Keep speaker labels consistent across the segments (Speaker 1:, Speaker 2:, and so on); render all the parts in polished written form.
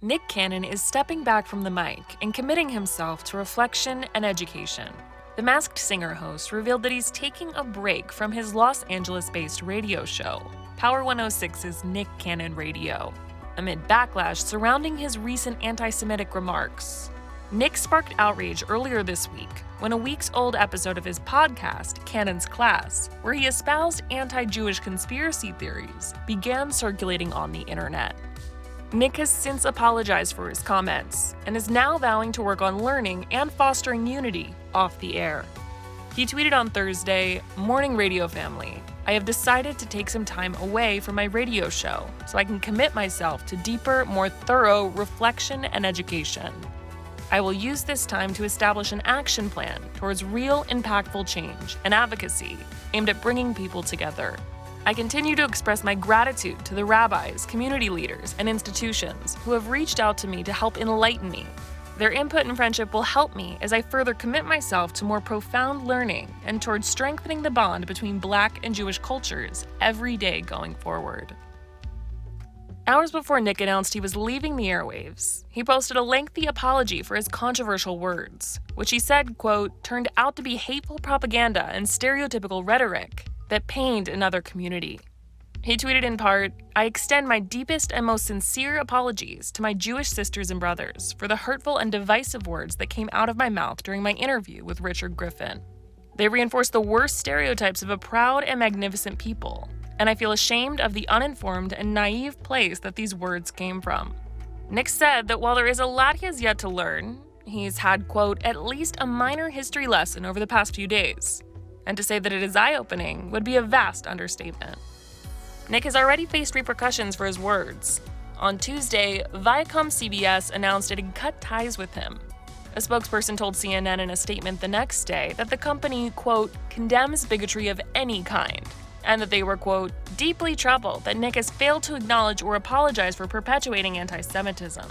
Speaker 1: Nick Cannon is stepping back from the mic and committing himself to reflection and education. The Masked Singer host revealed that he's taking a break from his Los Angeles-based radio show, Power 106's Nick Cannon Radio, amid backlash surrounding his recent anti-Semitic remarks. Nick sparked outrage earlier this week when a weeks-old episode of his podcast, Cannon's Class, where he espoused anti-Jewish conspiracy theories, began circulating on the internet. Nick has since apologized for his comments and is now vowing to work on learning and fostering unity off the air. He tweeted on Thursday, "Morning radio family, I have decided to take some time away from my radio show so I can commit myself to deeper, more thorough reflection and education. I will use this time to establish an action plan towards real, impactful change and advocacy aimed at bringing people together. I continue to express my gratitude to the rabbis, community leaders, and institutions who have reached out to me to help enlighten me. Their input and friendship will help me as I further commit myself to more profound learning and towards strengthening the bond between Black and Jewish cultures every day going forward." Hours before Nick announced he was leaving the airwaves, he posted a lengthy apology for his controversial words, which he said, quote, "turned out to be hateful propaganda and stereotypical rhetoric that pained another community." He tweeted in part, "I extend my deepest and most sincere apologies to my Jewish sisters and brothers for the hurtful and divisive words that came out of my mouth during my interview with Richard Griffin. They reinforce the worst stereotypes of a proud and magnificent people, and I feel ashamed of the uninformed and naive place that these words came from." Nick said that while there is a lot he has yet to learn, he's had, quote, "at least a minor history lesson over the past few days. And to say that it is eye-opening would be a vast understatement." Nick has already faced repercussions for his words. On Tuesday, Viacom CBS announced it had cut ties with him. A spokesperson told CNN in a statement the next day that the company, quote, "condemns bigotry of any kind," and that they were, quote, "deeply troubled that Nick has failed to acknowledge or apologize for perpetuating anti-Semitism."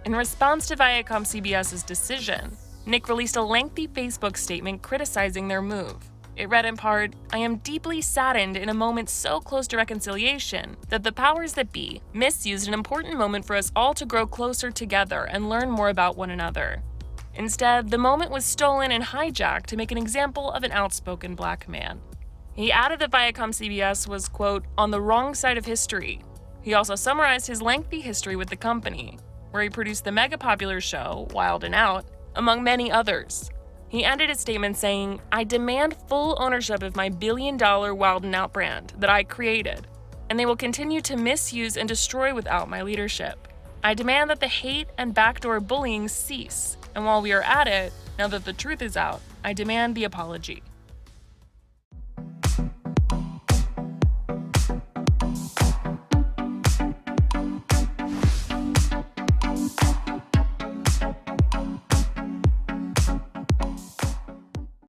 Speaker 1: In response to Viacom CBS's decision, Nick released a lengthy Facebook statement criticizing their move. It read in part, "I am deeply saddened in a moment so close to reconciliation that the powers that be misused an important moment for us all to grow closer together and learn more about one another. Instead, the moment was stolen and hijacked to make an example of an outspoken Black man." He added that Viacom CBS was, quote, "on the wrong side of history." He also summarized his lengthy history with the company, where he produced the mega-popular show, Wild 'N Out, among many others. He ended his statement saying, "I demand full ownership of my billion-dollar Wild 'N Out brand that I created, and they will continue to misuse and destroy without my leadership. I demand that the hate and backdoor bullying cease, and while we are at it, now that the truth is out, I demand the apology."